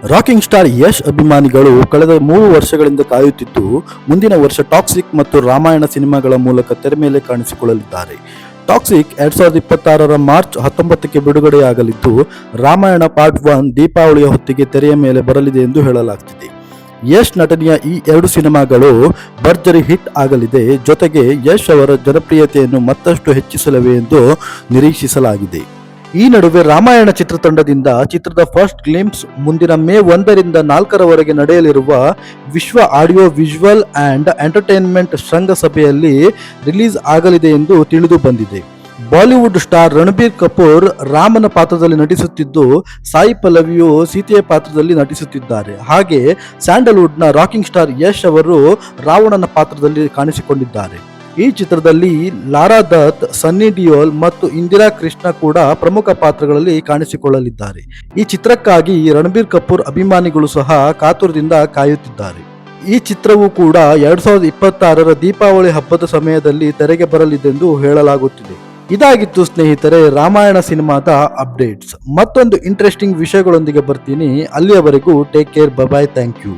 Rocking star Yash ಅಭಿಮಾನಿಗಳು ಕಳೆದ 3 ವರ್ಷಗಳಿಂದ ಕಾಯುತ್ತಿದ್ದು, ಮುಂದಿನ ವರ್ಷ ಟಾಕ್ಸಿಕ್ ಮತ್ತು ರಾಮಾಯಣ ಸಿನಿಮಾಗಳ ಮೂಲಕ ತೆರೆ ಮೇಲೆ ಕಾಣಿಸಿಕೊಳ್ಳಲಿದ್ದಾರೆ. ಟಾಕ್ಸಿಕ್ 2026ರ ಮಾರ್ಚ್ 19ಕ್ಕೆ ಬಿಡುಗಡೆಯಾಗಲಿದ್ದು, ರಾಮಾಯಣ ಪಾರ್ಟ್ 1 ದೀಪಾವಳಿಯ ಹೊತ್ತಿಗೆ ತೆರೆಯ ಮೇಲೆ ಬರಲಿದೆ ಎಂದು ಹೇಳಲಾಗ್ತಿದೆ. ಯಶ್ ನಟನೆಯ ಈ 2 ಸಿನಿಮಾಗಳು ಭರ್ಜರಿ ಹಿಟ್ ಆಗಲಿದೆ. ಜೊತೆಗೆ ಯಶ್ ಅವರ ಜನಪ್ರಿಯತೆಯನ್ನು ಮತ್ತಷ್ಟು ಹೆಚ್ಚಿಸಲಿವೆ ಎಂದು ನಿರೀಕ್ಷಿಸಲಾಗಿದೆ. ಈ ನಡುವೆ ರಾಮಾಯಣ ಚಿತ್ರತಂಡದಿಂದ ಚಿತ್ರದ ಫಸ್ಟ್ ಗ್ಲಿಂಪ್ಸ್ ಮುಂದಿನ ಮೇ 1ರಿಂದ 4ರವರೆಗೆ ನಡೆಯಲಿರುವ ವಿಶ್ವ ಆಡಿಯೋ ವಿಜುವಲ್ ಅಂಡ್ ಎಂಟರ್ಟೈನ್ಮೆಂಟ್ ಶೃಂಗಸಭೆಯಲ್ಲಿ ರಿಲೀಸ್ ಆಗಲಿದೆ ಎಂದು ತಿಳಿದು ಬಂದಿದೆ. ಬಾಲಿವುಡ್ ಸ್ಟಾರ್ ರಣಬೀರ್ ಕಪೂರ್ ರಾಮನ ಪಾತ್ರದಲ್ಲಿ ನಟಿಸುತ್ತಿದ್ದು, ಸಾಯಿ ಪಲ್ಲವಿಯು ಸೀತೆಯ ಪಾತ್ರದಲ್ಲಿ ನಟಿಸುತ್ತಿದ್ದಾರೆ. ಹಾಗೆ ಸ್ಯಾಂಡಲ್ವುಡ್ನ ರಾಕಿಂಗ್ ಸ್ಟಾರ್ ಯಶ್ ಅವರು ರಾವಣನ ಪಾತ್ರದಲ್ಲಿ ಕಾಣಿಸಿಕೊಂಡಿದ್ದಾರೆ. ಈ ಚಿತ್ರದಲ್ಲಿ ಲಾರಾ ದತ್, ಸನ್ನಿ ಡಿಯೋಲ್ ಮತ್ತು ಇಂದಿರಾ ಕೃಷ್ಣ ಕೂಡ ಪ್ರಮುಖ ಪಾತ್ರಗಳಲ್ಲಿ ಕಾಣಿಸಿಕೊಳ್ಳಲಿದ್ದಾರೆ. ಈ ಚಿತ್ರಕ್ಕಾಗಿ ರಣಬೀರ್ ಕಪೂರ್ ಅಭಿಮಾನಿಗಳು ಸಹ ಕಾತುರದಿಂದ ಕಾಯುತ್ತಿದ್ದಾರೆ. ಈ ಚಿತ್ರವು ಕೂಡ 2026ರ ದೀಪಾವಳಿ ಹಬ್ಬದ ಸಮಯದಲ್ಲಿ ತೆರೆಗೆ ಬರಲಿದೆಂದು ಹೇಳಲಾಗುತ್ತಿದೆ. ಇದಾಗಿತ್ತು ಸ್ನೇಹಿತರೆ ರಾಮಾಯಣ ಸಿನಿಮಾದ ಅಪ್ಡೇಟ್ಸ್. ಮತ್ತೊಂದು ಇಂಟ್ರೆಸ್ಟಿಂಗ್ ವಿಷಯಗಳೊಂದಿಗೆ ಬರ್ತೀನಿ. ಅಲ್ಲಿಯವರೆಗೂ take care, bye bye, thank you.